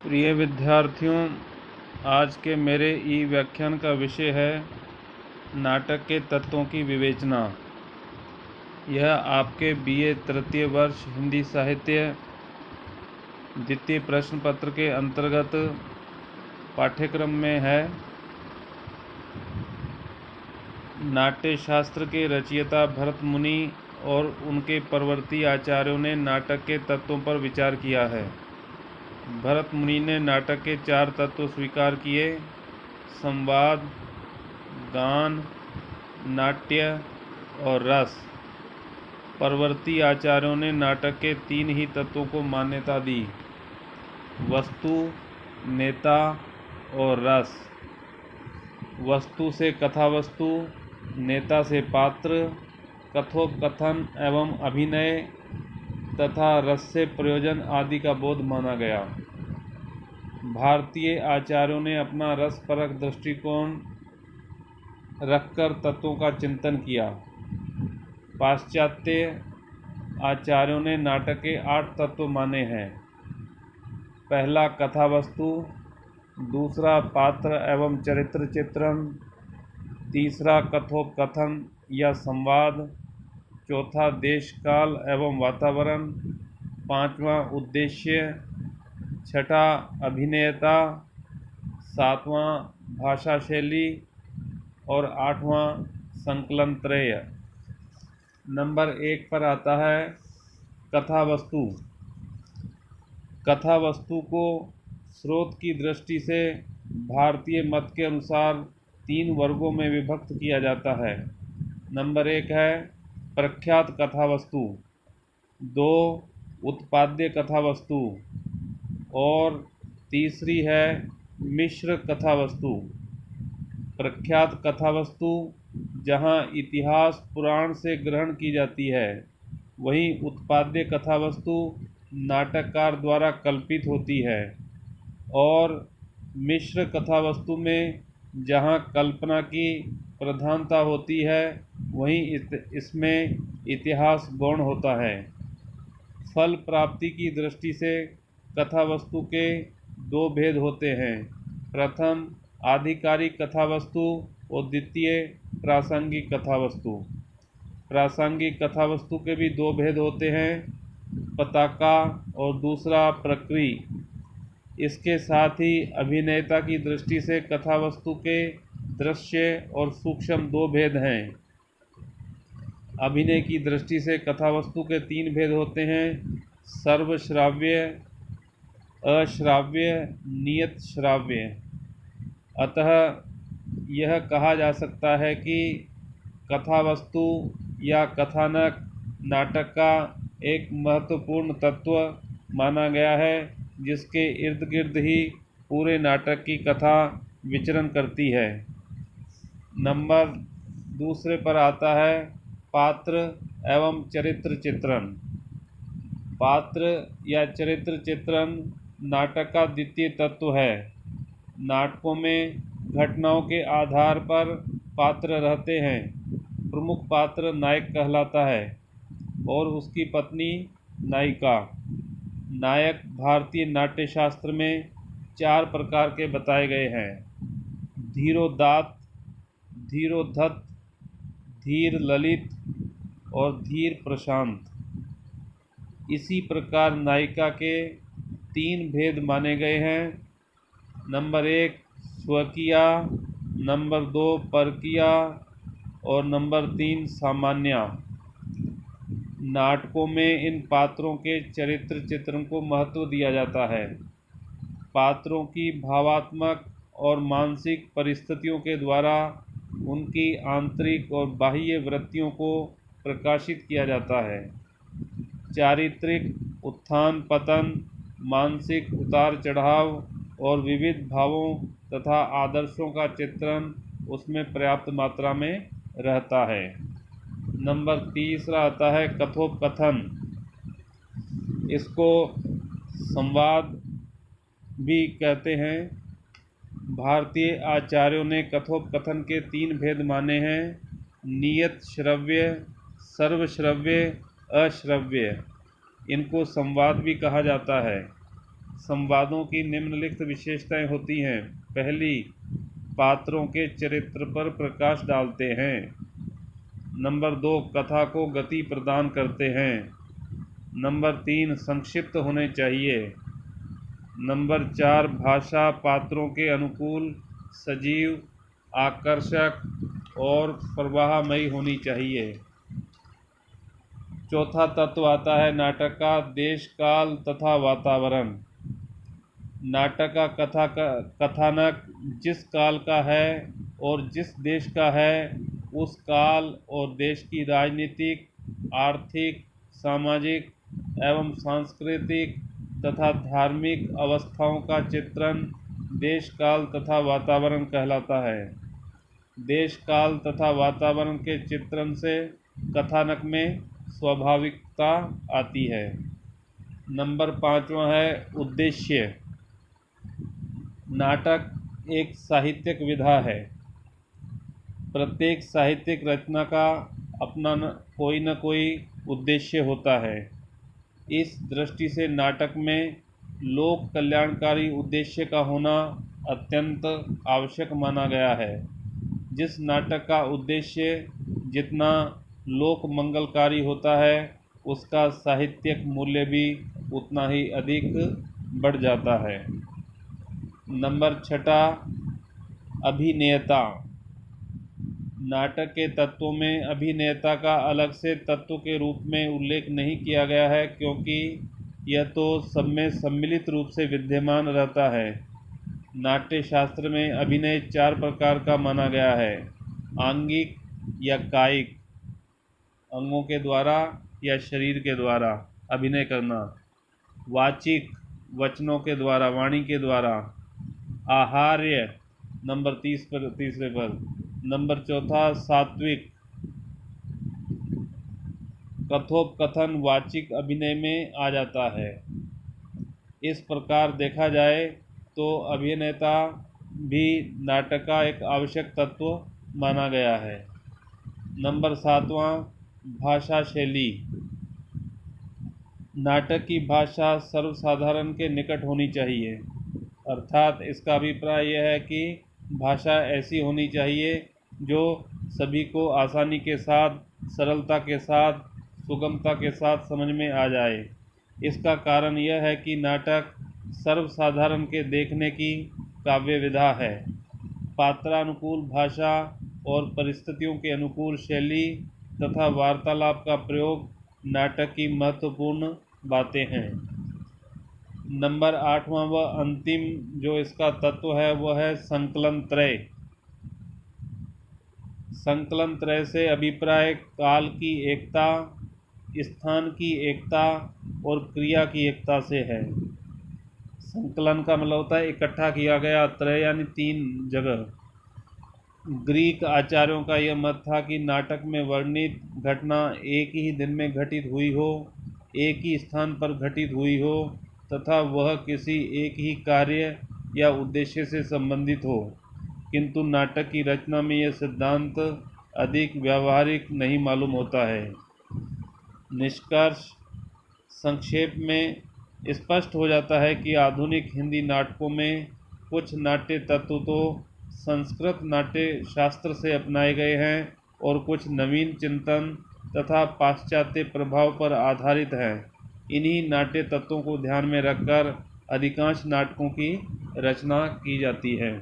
प्रिय विद्यार्थियों, आज के मेरे ई व्याख्यान का विषय है नाटक के तत्वों की विवेचना। यह आपके बीए तृतीय वर्ष हिंदी साहित्य द्वितीय प्रश्न पत्र के अंतर्गत पाठ्यक्रम में है। नाट्य शास्त्र के रचयिता भरत मुनि और उनके परवर्ती आचार्यों ने नाटक के तत्वों पर विचार किया है। भरत मुनि ने नाटक के 4 तत्व स्वीकार किए: संवाद, गान, नाट्य और रस। परवर्ती आचार्यों ने नाटक के 3 ही तत्वों को मान्यता दी: वस्तु, नेता और रस। वस्तु से कथावस्तु, नेता से पात्र, कथोपकथन एवं अभिनय तथा रस से प्रयोजन आदि का बोध माना गया। भारतीय आचार्यों ने अपना रसपरक दृष्टिकोण रखकर तत्वों का चिंतन किया। पाश्चात्य आचार्यों ने नाटक के 8 तत्व माने हैं: पहला कथावस्तु, दूसरा पात्र एवं चरित्र चित्रण, तीसरा कथोपकथन या संवाद, चौथा देश काल एवं वातावरण, पांचवा उद्देश्य, छठा अभिनेता, सातवां भाषा शैली और आठवां संकलन त्रय। नंबर 1 पर आता है कथावस्तु। कथावस्तु को स्रोत की दृष्टि से भारतीय मत के अनुसार 3 वर्गों में विभक्त किया जाता है। नंबर 1 है प्रख्यात कथावस्तु, 2 उत्पाद्य कथावस्तु और तीसरी है मिश्र कथावस्तु। प्रख्यात कथावस्तु जहां इतिहास पुराण से ग्रहण की जाती है, वहीं उत्पाद्य कथावस्तु नाटककार द्वारा कल्पित होती है, और मिश्र कथावस्तु में जहां कल्पना की प्रधानता होती है, वहीं इसमें इतिहास गौण होता है। फल प्राप्ति की दृष्टि से कथावस्तु के 2 भेद होते हैं: प्रथम आधिकारिक कथावस्तु और द्वितीय प्रासंगिक कथावस्तु। प्रासंगिक कथावस्तु के भी 2 भेद होते हैं: पताका और दूसरा प्रक्री। इसके साथ ही अभिनेता की दृष्टि से कथावस्तु के दृश्य और सूक्ष्म 2 भेद हैं। अभिनय की दृष्टि से कथावस्तु के 3 भेद होते हैं: सर्वश्राव्य, अश्राव्य, नियत श्राव्य। अतः यह कहा जा सकता है कि कथावस्तु या कथानक नाटक का एक महत्वपूर्ण तत्व माना गया है, जिसके इर्द गिर्द ही पूरे नाटक की कथा विचरण करती है। नंबर 2 पर आता है पात्र एवं चरित्र चित्रण। पात्र या चरित्र चित्रण नाटक का द्वितीय तत्व है। नाटकों में घटनाओं के आधार पर पात्र रहते हैं। प्रमुख पात्र नायक कहलाता है और उसकी पत्नी नायिका। नायक भारतीय नाट्य शास्त्र में 4 प्रकार के बताए गए हैं: धीरोदात्त, धीरोद्धत, धीर ललित और धीर प्रशांत। इसी प्रकार नायिका के 3 भेद माने गए हैं: नंबर 1 स्वकीया, नंबर 2 परकीया और नंबर 3 सामान्या। नाटकों में इन पात्रों के चरित्र चित्रण को महत्व दिया जाता है। पात्रों की भावात्मक और मानसिक परिस्थितियों के द्वारा उनकी आंतरिक और बाह्य वृत्तियों को प्रकाशित किया जाता है। चारित्रिक उत्थान पतन, मानसिक उतार चढ़ाव और विविध भावों तथा आदर्शों का चित्रण उसमें पर्याप्त मात्रा में रहता है। नंबर 3 आता है कथोपकथन। इसको संवाद भी कहते हैं। भारतीय आचार्यों ने कथोपकथन के 3 भेद माने हैं: नियत श्रव्य, सर्वश्रव्य, अश्रव्य। इनको संवाद भी कहा जाता है। संवादों की निम्नलिखित विशेषताएं होती हैं। पहली, पात्रों के चरित्र पर प्रकाश डालते हैं। नंबर 2, कथा को गति प्रदान करते हैं। नंबर 3, संक्षिप्त होने चाहिए। नंबर 4, भाषा पात्रों के अनुकूल, सजीव, आकर्षक और प्रवाहमयी होनी चाहिए। चौथा तत्व आता है नाटक का देश, काल तथा वातावरण। नाटक का कथानक जिस काल का है और जिस देश का है, उस काल और देश की राजनीतिक, आर्थिक, सामाजिक एवं सांस्कृतिक तथा धार्मिक अवस्थाओं का चित्रण देश, काल तथा वातावरण कहलाता है। देश, काल तथा वातावरण के चित्रण से कथानक में स्वाभाविकता आती है। नंबर 5वां है उद्देश्य। नाटक एक साहित्यिक विधा है। प्रत्येक साहित्यिक रचना का अपना कोई न कोई उद्देश्य होता है। इस दृष्टि से नाटक में लोक कल्याणकारी उद्देश्य का होना अत्यंत आवश्यक माना गया है। जिस नाटक का उद्देश्य जितना लोक मंगलकारी होता है, उसका साहित्यिक मूल्य भी उतना ही अधिक बढ़ जाता है। नंबर 6, अभिनेता। नाटक के तत्वों में अभिनेता का अलग से तत्व के रूप में उल्लेख नहीं किया गया है, क्योंकि यह तो सब में सम्मिलित रूप से विद्यमान रहता है। नाट्य शास्त्र में अभिनय 4 प्रकार का माना गया है। आंगिक या कायिक, अंगों के द्वारा या शरीर के द्वारा अभिनय करना। वाचिक, वचनों के द्वारा, वाणी के द्वारा। आहार्य, नंबर 3 पर। नंबर 4, सात्विक, कथोपकथन वाचिक अभिनय में आ जाता है। इस प्रकार देखा जाए तो अभिनेता भी नाटक का एक आवश्यक तत्व माना गया है। नंबर 7वां, भाषा शैली। नाटक की भाषा सर्वसाधारण के निकट होनी चाहिए। अर्थात इसका अभिप्राय यह है कि भाषा ऐसी होनी चाहिए जो सभी को आसानी के साथ, सरलता के साथ, सुगमता के साथ समझ में आ जाए। इसका कारण यह है कि नाटक सर्वसाधारण के देखने की काव्य विधा है। पात्रानुकूल भाषा और परिस्थितियों के अनुकूल शैली तथा वार्तालाप का प्रयोग नाटक की महत्वपूर्ण बातें हैं। नंबर 8वां व अंतिम जो इसका तत्व है वह है संकलन त्रय। संकलन त्रय से अभिप्राय काल की एकता, स्थान की एकता और क्रिया की एकता से है। संकलन का मतलब होता है इकट्ठा किया गया, त्रय यानी 3 जगह। ग्रीक आचार्यों का यह मत था कि नाटक में वर्णित घटना एक ही दिन में घटित हुई हो, एक ही स्थान पर घटित हुई हो तथा वह किसी एक ही कार्य या उद्देश्य से संबंधित हो। किंतु नाटक की रचना में यह सिद्धांत अधिक व्यावहारिक नहीं मालूम होता है। निष्कर्ष, संक्षेप में स्पष्ट हो जाता है कि आधुनिक हिंदी नाटकों में कुछ नाट्य तत्व तो संस्कृत नाट्य शास्त्र से अपनाए गए हैं और कुछ नवीन चिंतन तथा पाश्चात्य प्रभाव पर आधारित हैं। इन्हीं नाट्य तत्वों को ध्यान में रखकर अधिकांश नाटकों की रचना की जाती है।